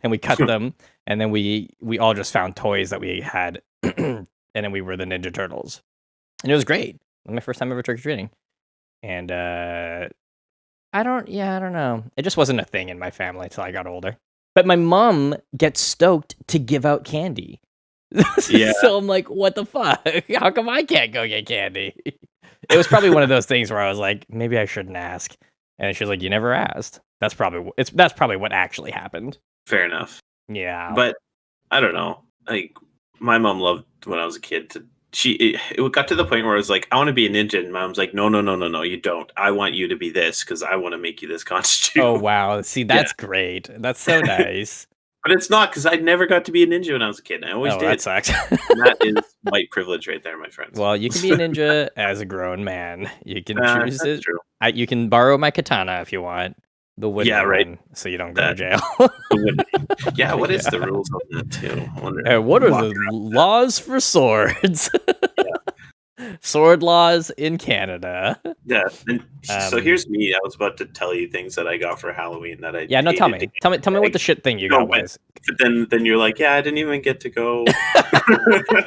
and we cut them. And then we all just found toys that we had. And then we were the Ninja Turtles. And it was great. It was my first time ever trick-or-treating. And I don't know. It just wasn't a thing in my family until I got older. But my mom gets stoked to give out candy. Yeah. So I'm like, what the fuck? How come I can't go get candy? It was probably one of those things where I was like, maybe I shouldn't ask. And she's like, you never asked. That's probably what actually happened. Fair enough. Yeah. But I don't know. Like my mom loved when I was a kid it got to the point where I was like, I want to be a ninja, and mom's like, no, you don't. I want you to be this because I want to make you this costume. Oh wow. See, that's great. That's so nice. But it's not, because I never got to be a ninja when I was a kid. And I always Oh, did. that sucks. And that is white privilege right there, my friends. Well, you can be a ninja as a grown man. You can choose That's it. true. You can borrow my katana if you want. The wooden Yeah, right. one, so you don't go to That- jail. Yeah, what is the rules on that too? I wonder. What are Walk the around. laws for swords? Sword laws in Canada. Yeah, and so Um, here's me. I was about to tell you things that I got for Halloween that I Yeah, no, tell hated to me. get. Tell me what the shit thing you No, got but- was. But then you're like, yeah, I didn't even get to go.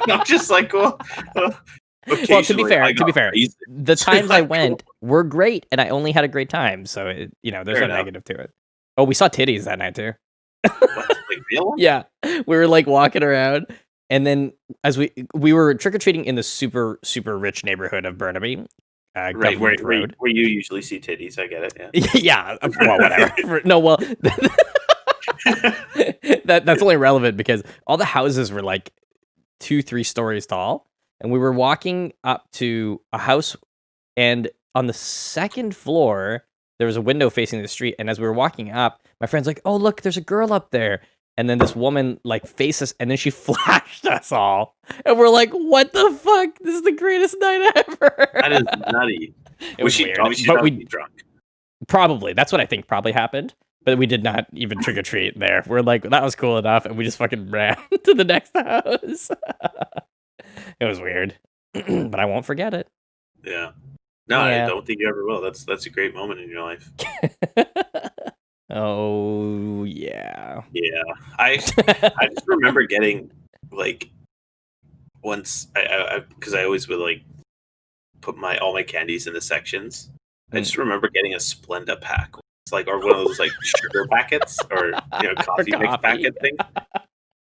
I'm just like, well, Well, to be occasionally I fair, got raised. the times I Like, went were great, and I only had a great time. So there's Fair no enough. negative to it. Oh, we saw titties that night too. What, like real ones? Yeah, we were like walking around, and then as we were trick or treating in the super rich neighborhood of Burnaby, Right, Government where Road. you usually see titties. I get it. Yeah. Yeah, well, whatever. No, well, that's only relevant because all the houses were like 2-3 stories tall, and we were walking up to a house, and on the second floor there was a window facing the street, and as we were walking up, my friend's like, oh look, there's a girl up there, and then this woman like faced us, and then she flashed us all, and we're like, what the fuck, this is the greatest night ever. That is nutty. It was she weird, obviously but be we drunk? probably, that's what I think probably happened, but we did not even trick or treat there. We're like, that was cool enough, and we just fucking ran to the next house. It was weird, but I won't forget it. Yeah. No, Yeah. I don't think you ever will. That's a great moment in your life. Oh yeah. Yeah. I just remember getting like once I because I always would like put all my candies in the sections. I just remember getting a Splenda pack. It's like, or one of those like sugar packets or coffee mix coffee. packet thing.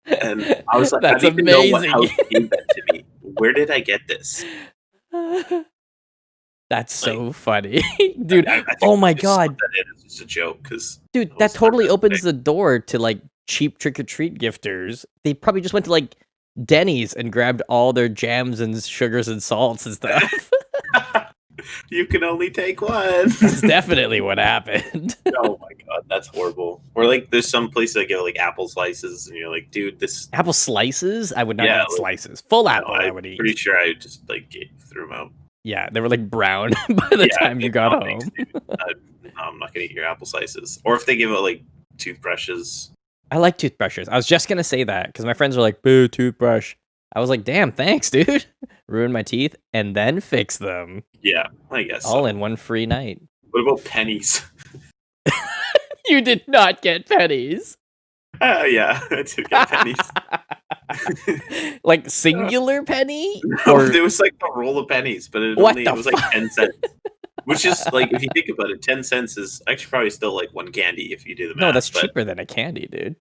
And I was like, That's I don't even know what amazing. house gave that to me. Where did I get this? That's so funny, dude. I think Oh my just god, that in is just a joke because dude, was that totally not that opens big. the door to like cheap trick or treat gifters. They probably just went to like Denny's and grabbed all their jams and sugars and salts and stuff. You can only take one. That's definitely what happened. Oh my god, that's horrible. Or like, there's some places that give like apple slices, and you're like, dude, this. Apple slices? I would not Yeah, eat like- slices. Full apple, I I'm would eat. pretty sure I just like threw them out. Yeah, they were like brown by the Yeah, time you got no, home. thanks, dude. No, I'm not gonna eat your apple slices. Or if they give out like toothbrushes. I like toothbrushes. I was just gonna say that because my friends were like, "Boo, toothbrush." I was like, "Damn, thanks, dude." Ruin my teeth and then fix them Yeah, I guess. all So. in one free night. What about pennies? You did not get pennies. Yeah, I did get pennies. Like singular penny? No, Or there was like a roll of pennies, but it What only the it was like fuck? 10 cents. Which is like, if you think about it, 10 cents is actually probably still like one candy if you do the math. no, that's but, cheaper than a candy, dude.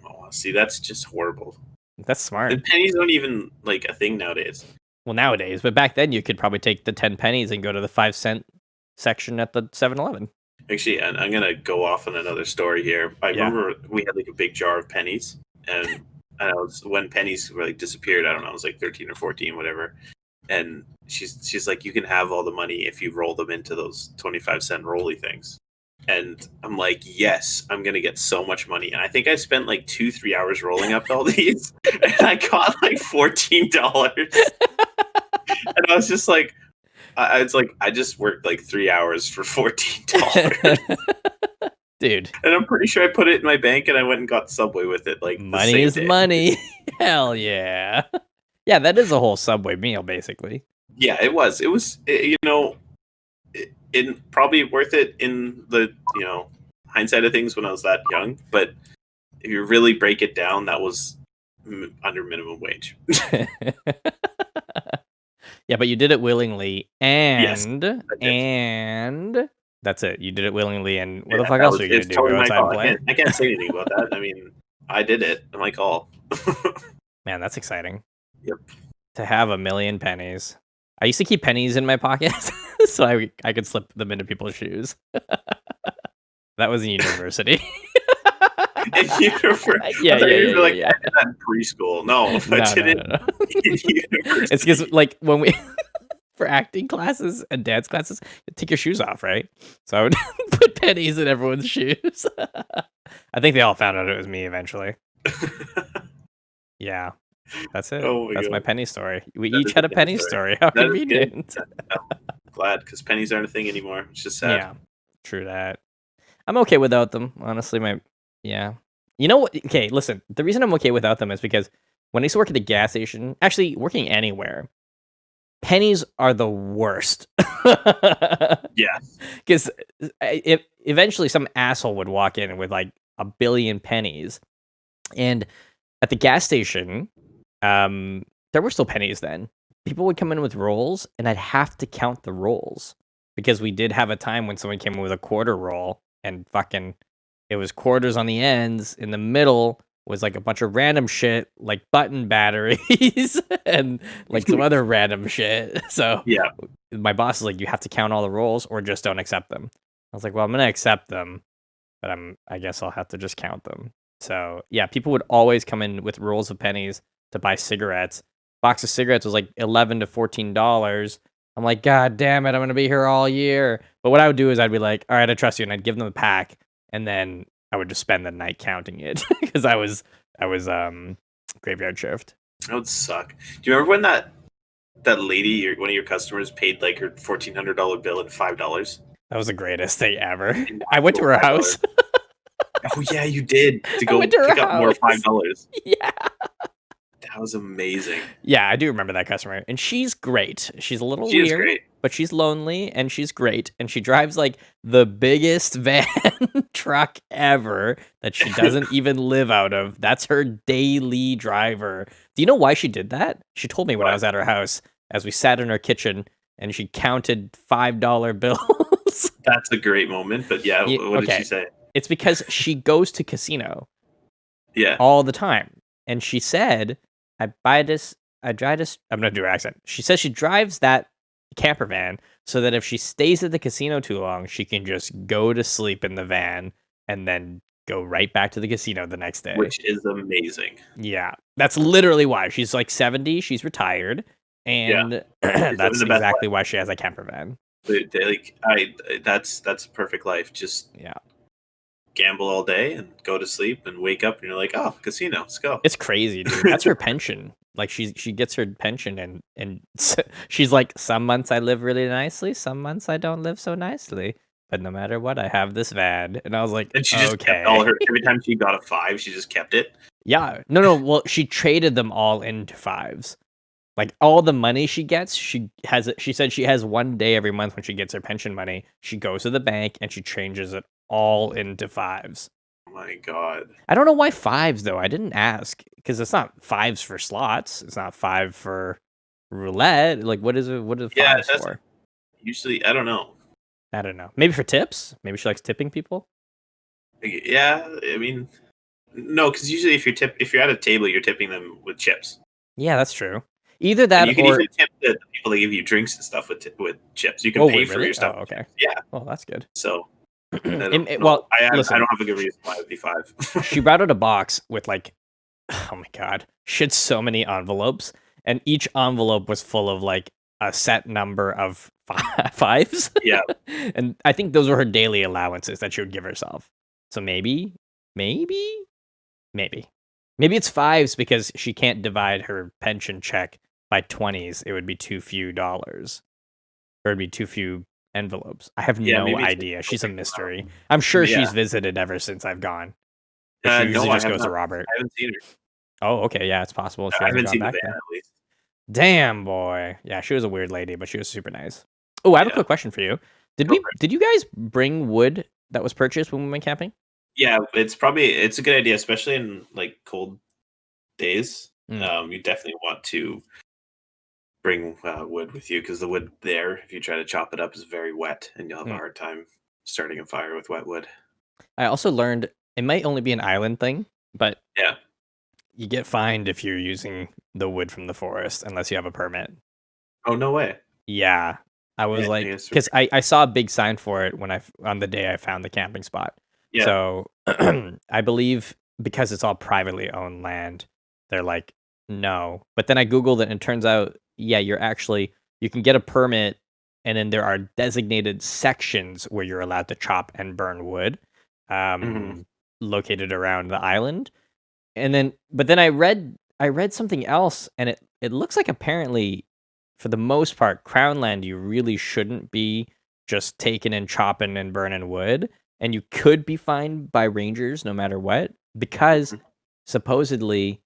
Oh, see, that's just horrible. That's smart. And pennies aren't even like a thing nowadays. Well, nowadays, but back then you could probably take the 10 pennies and go to the 5-cent section at the 7-Eleven. Actually, and I'm gonna go off on another story here. I Yeah. remember we had like a big jar of pennies, and I was when pennies were like disappeared. I don't know, I was like 13 or 14, whatever. And she's like, you can have all the money if you roll them into those 25-cent rolly things. And I'm like, yes, I'm gonna get so much money. And I think I spent like 2-3 hours rolling up all these, and I got like $14. And I was just like, it's like I just worked like 3 hours for $14. Dude, And I'm pretty sure I put it in my bank and I went and got Subway with it. Like the money same is day. money. Hell yeah. Yeah, that is a whole Subway meal, basically. Yeah, it was. It was. It probably worth it in the hindsight of things when I was that young. But if you really break it down, that was under minimum wage. Yeah, but you did it willingly, and Yes, did. and that's it. You did it willingly, and what the Yeah, fuck that else was- are you gonna it's do? totally Go my outside call. and play? I can't say anything about that. I mean, I did it. My call. Man, that's exciting. Yep. To have 1,000,000 pennies. I used to keep pennies in my pockets so I could slip them into people's shoes. That was in university. In university. Yeah, I thought you were like, yeah. I did that in preschool. No, I didn't. No. In university. It's because like when we for acting classes and dance classes, you take your shoes off, right? So I would put pennies in everyone's shoes. I think they all found out it was me eventually. Yeah, that's it. Oh my That's my god, penny story. We that each is a had a penny penny story. story. How That is good. convenient. I'm glad because pennies aren't a thing anymore. It's just sad. Yeah, true that. I'm okay without them, honestly. Yeah. You know what? Okay, listen. The reason I'm okay without them is because when I used to work at the gas station, actually working anywhere, pennies are the worst. Yes. Because if eventually some asshole would walk in with like a billion pennies, and at the gas station, there were still pennies then. People would come in with rolls, and I'd have to count the rolls because we did have a time when someone came in with a quarter roll, and fucking, it was quarters on the ends. In the middle was like a bunch of random shit, like button batteries and like some other random shit. So Yeah. my boss is like, "You have to count all the rolls, or just don't accept them." I was like, "Well, I'm gonna accept them, but I guess I'll have to just count them." So yeah, people would always come in with rolls of pennies to buy cigarettes. Box of cigarettes was like $11 to $14. I'm like, God damn it, I'm gonna be here all year. But what I would do is I'd be like, all right, I trust you, and I'd give them a pack, and then I would just spend the night counting it because I was graveyard shift. That would suck. Do you remember when that lady, one of your customers, paid like her $1,400 bill in $5? That was the greatest thing ever. And I went to her $5. house. Oh yeah, you did to I went go to her pick up more house. $5. Yeah. That was amazing. Yeah, I do remember that customer, and she's great. She's a little She is weird, great. but she's lonely, and she's great. And she drives like the biggest van truck ever that she doesn't even live out of. That's her daily driver. Do you know why she did that? She told me when I Why? was at her house as we sat in her kitchen and she counted $5 bills. That's a great moment. But yeah, Yeah, what did okay. she say? It's because she goes to casino Yeah. all the time. And she said, I buy this, I drive this, I'm going to do her accent. She says she drives that camper van so that if she stays at the casino too long, she can just go to sleep in the van and then go right back to the casino the next day. Which is amazing. Yeah, that's literally why. She's like 70, she's retired, and that's exactly why she has a camper van. That's a perfect life. Just Yeah. gamble all day and go to sleep and wake up and you're like, oh, casino, let's go. It's crazy, dude. That's her pension. Like she gets her pension and she's like, some months I live really nicely, some months I don't live so nicely. But no matter what, I have this van. And I was like, And she just okay. kept all her every time she got a 5, she just kept it. Yeah. No, well, she traded them all into 5s. Like all the money she gets, she said she has one day every month when she gets her pension money, she goes to the bank and she changes it all into 5s. Oh my god. I don't know why 5s though. I didn't ask because it's not 5s for slots. It's not 5 for roulette. Like what is it? What are 5s for? Usually, I don't know. I don't know. Maybe for tips. Maybe she likes tipping people. Yeah, I mean, no, because usually if you're at a table, you're tipping them with chips. Yeah, that's true. Either that And you can or even tip the people that give you drinks and stuff with chips. You can pay for your stuff. Oh, okay. Yeah. Well, that's good. So, Well, I listen, don't have a good reason why it would be 5. she brought out a box with like, oh my god, she had so many envelopes, and each envelope was full of like a set number of 5s. Yeah. And I think those were her daily allowances that she would give herself. So maybe it's 5s because she can't divide her pension check by 20s. It would be too few dollars. Or it'd be too few envelopes. I have no idea. She's a mystery. I'm sure she's visited ever since I've gone. She usually just goes to Robert. I haven't seen her. Oh, okay. Yeah, it's possible. She I haven't seen back the van, at least. Damn, boy. Yeah, she was a weird lady, but she was super nice. Oh, I have a quick question for you. Did you guys bring wood that was purchased when we went camping? Yeah, it's a good idea, especially in like cold days. You definitely want to bring wood with you because the wood there, if you try to chop it up, is very wet, and you'll have a hard time starting a fire with wet wood. I also learned it might only be an island thing, but yeah, you get fined if you're using the wood from the forest unless you have a permit. Oh, no way. Yeah. I was like, because I saw a big sign for it on the day I found the camping spot. Yeah. So I believe because it's all privately owned land, they're like, no. But then I Googled it and it turns out, yeah, you can get a permit and then there are designated sections where you're allowed to chop and burn wood located around the island. but then I read something else, and it looks like apparently, for the most part, Crown Land, you really shouldn't be just taking and chopping and burning wood, and you could be fined by rangers no matter what, because supposedly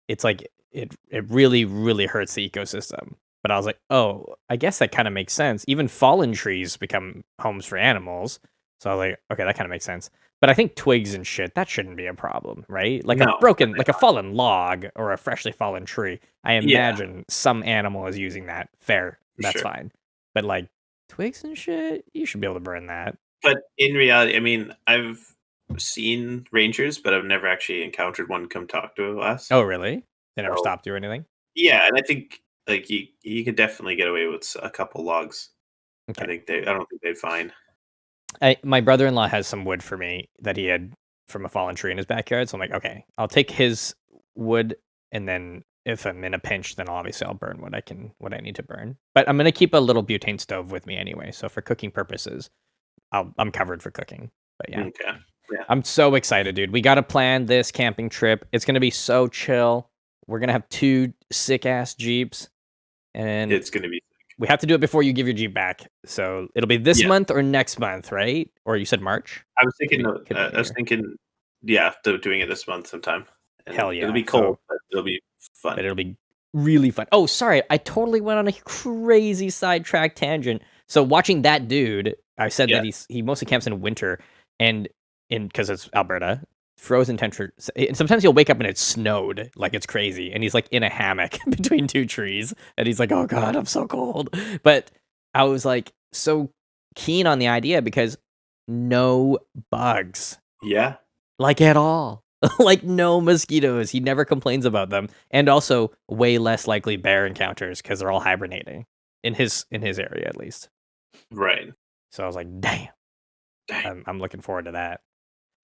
it's like it really, really hurts the ecosystem. But I was like, oh, I guess that kind of makes sense. Even fallen trees become homes for animals. So I was like, okay, that kind of makes sense. But I think twigs and shit, that shouldn't be a problem, right? Like No, like a fallen log or a freshly fallen tree. I imagine some animal is using that. Fair. That's sure. fine. But like twigs and shit, you should be able to burn that. But in reality, I mean, I've seen rangers, but I've never actually encountered one come talk to us. Oh, really? They never So, stopped you or anything? yeah, and I think like you could definitely get away with a couple logs. Okay. I don't think they'd find. My brother-in-law has some wood for me that he had from a fallen tree in his backyard. So I'm like, okay, I'll take his wood, and then if I'm in a pinch, then obviously I'll burn what I need to burn. But I'm gonna keep a little butane stove with me anyway. So for cooking purposes, I'm covered for cooking. But yeah. Okay. Yeah. I'm so excited, dude. We got to plan this camping trip. It's gonna be so chill. We're gonna have 2 sick ass Jeeps, and It's gonna be. we have to do it before you give your Jeep back. So it'll be this month or next month, right? Or you said March? I was thinking, yeah, doing it this month sometime. And Hell yeah. It'll be cold, but it'll be fun. But it'll be really fun. Oh, sorry. I totally went on a crazy sidetrack tangent. So watching that dude, I said that he mostly camps in winter, and because it's Alberta, frozen temperature. Sometimes he'll wake up and it's snowed, like it's crazy, and he's like in a hammock between 2 trees, and he's like, "Oh God, I'm so cold." But I was like so keen on the idea because no bugs, Yeah. like at all. Like no mosquitoes. He never complains about them, and also way less likely bear encounters because they're all hibernating in his area at least. Right. So I was like, damn. I'm looking forward to that.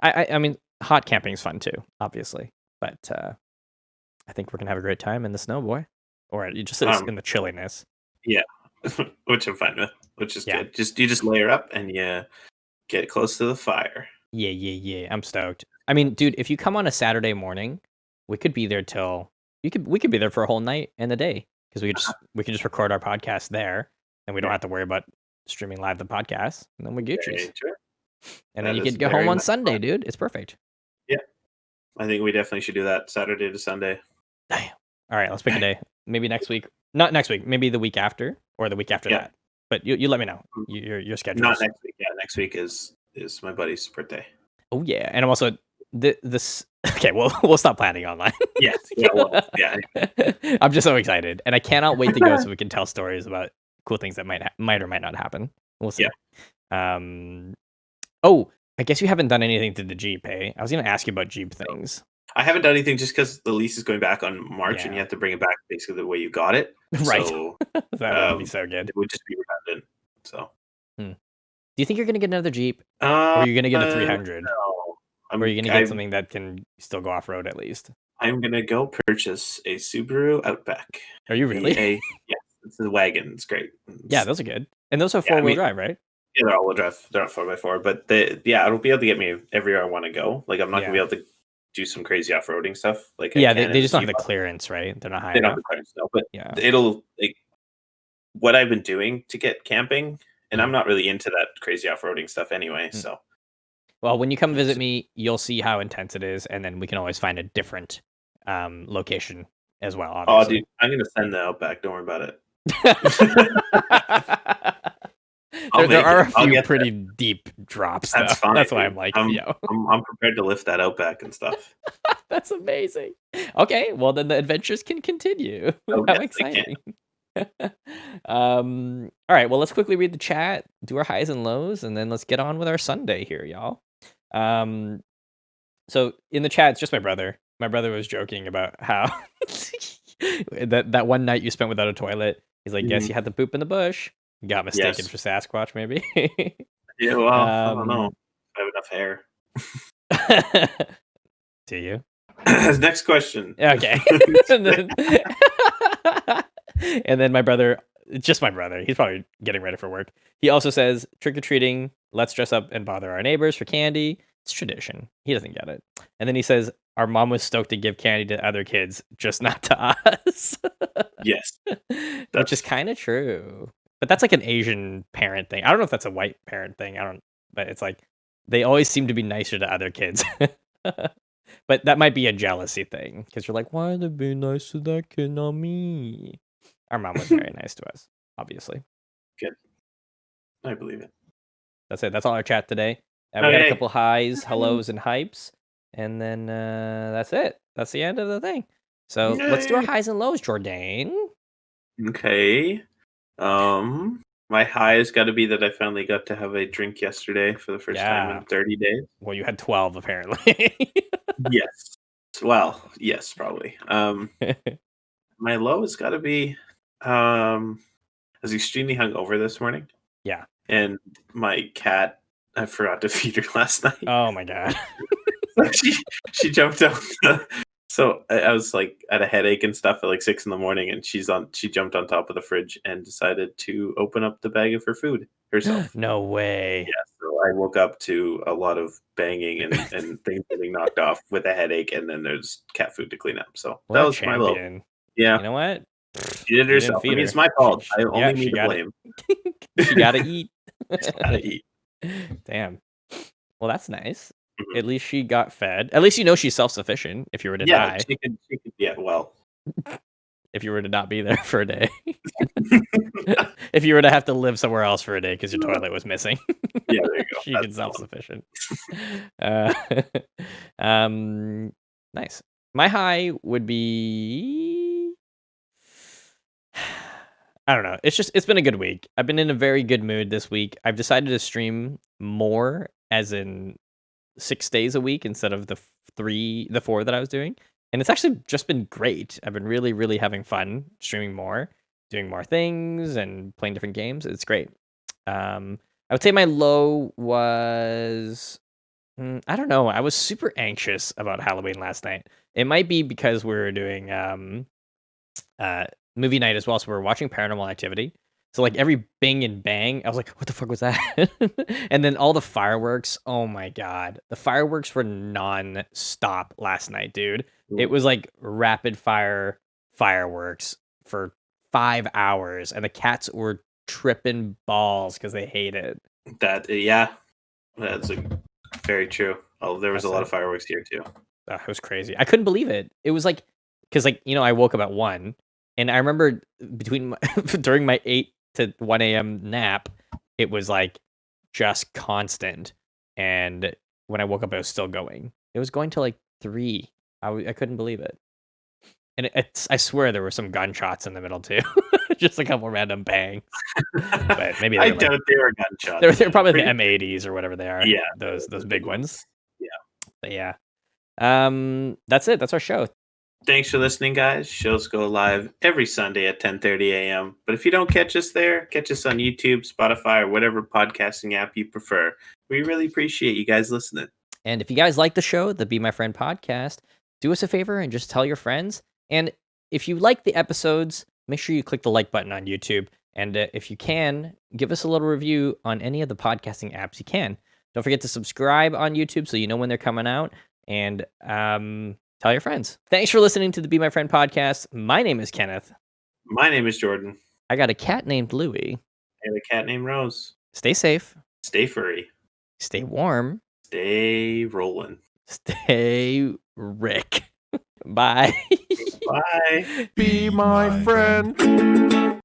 I mean, hot camping is fun too, obviously, but I think we're gonna have a great time in the snow, boy, or you just in the chilliness. Yeah, which I'm fine with, which is good. You just layer up and you get close to the fire. Yeah. I'm stoked. I mean, dude, if you come on a Saturday morning, we could be there till we could be there for a whole night and a day because we could just record our podcast there, and we don't have to worry about streaming live the podcast, and then we Gucci's. And then you could go home on Sunday, fun. Dude. It's perfect. Yeah, I think we definitely should do that Saturday to Sunday. Damn. All right, let's pick a day. Maybe next week. Not next week. Maybe the week after or the week after that. But you let me know your schedule. Not next week. Yeah, next week is my buddy's birthday. Oh yeah, and I'm also this. Okay, well we'll stop planning online. Yes. Yeah. I'm just so excited, and I cannot wait to go so we can tell stories about cool things that might or might not happen. We'll see. Yeah. Oh, I guess you haven't done anything to the Jeep, eh? I was going to ask you about Jeep things. I haven't done anything just because the lease is going back on March, and you have to bring it back basically the way you got it. Right. So, that would be so good. It would just be redundant. So, do you think you're going to get another Jeep? Or are you going to get a 300? No. Or are you going to get something that can still go off-road at least? I'm going to go purchase a Subaru Outback. Are you really? Yeah, it's a wagon. It's great. Yeah, those are good. And those are four-wheel drive, right? Yeah, they're all-wheel drive. They're not 4x4, but it'll be able to get me everywhere I want to go. Like, I'm not going to be able to do some crazy off-roading stuff. Like, yeah, they just don't have the clearance, right? They're not high enough. They don't have the clearance, no. But it'll, like, what I've been doing to get camping, and I'm not really into that crazy off-roading stuff anyway, so. Well, when you come visit me, you'll see how intense it is, and then we can always find a different location as well, obviously. Oh, dude, I'm going to send the Outback. Don't worry about it. There are a few pretty deep drops. That's fine. That's why I'm like, I'm prepared to lift that Outback and stuff. That's amazing. Okay, well then the adventures can continue. How exciting! All right, well let's quickly read the chat, do our highs and lows, and then let's get on with our Sunday here, y'all. So in the chat, it's just my brother. My brother was joking about how that one night you spent without a toilet. He's like, guess you had the poop in the bush. Got mistaken for Sasquatch, maybe. Yeah, well, I don't know. I have enough hair. Do you? Next question. Okay. And then my brother, just my brother, he's probably getting ready for work. He also says, trick-or-treating, let's dress up and bother our neighbors for candy. It's tradition. He doesn't get it. And then he says, our mom was stoked to give candy to other kids, just not to us. Yes. Which is kind of true. But that's like an Asian parent thing. I don't know if that's a white parent thing. But it's like they always seem to be nicer to other kids. But that might be a jealousy thing because you're like, why are they being nice to that kid, not me? Our mom was very nice to us, obviously. Good. I believe it. That's it. That's all our chat today. We had a couple highs, hellos, and hypes. And then that's it. That's the end of the thing. So let's do our highs and lows, Jordan. Okay. My high has got to be that I finally got to have a drink yesterday for the first time in 30 days. Well, you had 12 apparently. Yes. Well, yes, probably. My low has got to be I was extremely hungover this morning. Yeah. And my cat, I forgot to feed her last night. Oh my god. she jumped out. So I was like at a headache and stuff at like 6 a.m, and she jumped on top of the fridge and decided to open up the bag of her food herself. No way. Yeah, so I woke up to a lot of banging and things getting knocked off with a headache, and then there's cat food to clean up. So that was my low. Yeah. You know what? She did it herself. I mean, it's my fault. I only need to blame. She gotta eat. She gotta eat. Damn. Well, that's nice. At least she got fed. At least she's self-sufficient. If you were to die, she could. Yeah, well, if you were to not be there for a day, if you were to have to live somewhere else for a day because your toilet was missing, yeah, there you go. She could self-sufficient. Nice. My high would be, I don't know. It's been a good week. I've been in a very good mood this week. I've decided to stream more, as in 6 days a week instead of the 4 that I was doing. And it's actually just been great. I've been really, really having fun streaming more, doing more things and playing different games. It's great. I would say my low was, I don't know. I was super anxious about Halloween last night. It might be because we were doing movie night as well. So we were watching Paranormal Activity. So like every bing and bang, I was like, what the fuck was that? And then all the fireworks. Oh my God. The fireworks were non-stop last night, dude. It was like rapid fire fireworks for 5 hours. And the cats were tripping balls because they hate it. That's very true. Oh, there was a lot of fireworks here too. It was crazy. I couldn't believe it. It was like, because I woke up at 1, and I remember during my 8 to 1 a.m. nap, it was like just constant. And when I woke up, it was still going. It was going to like 3. I couldn't believe it. And I swear there were some gunshots in the middle too. Just a couple random bangs. But maybe I doubt they were gunshots. They're probably the M80s or whatever they are. Yeah, those big ones. Yeah. But yeah. That's it. That's our show. Thanks for listening, guys. Shows go live every Sunday at 10:30 a.m. But if you don't catch us there, catch us on YouTube, Spotify, or whatever podcasting app you prefer. We really appreciate you guys listening. And if you guys like the show, the Be My Friend podcast, do us a favor and just tell your friends. And if you like the episodes, make sure you click the like button on YouTube. And if you can, give us a little review on any of the podcasting apps you can. Don't forget to subscribe on YouTube so you know when they're coming out. And tell your friends. Thanks for listening to the Be My Friend podcast. My name is Kenneth. My name is Jordan. I got a cat named Louie. And a cat named Rose. Stay safe. Stay furry. Stay warm. Stay rolling. Stay Rick. Bye. Bye. Be my friend.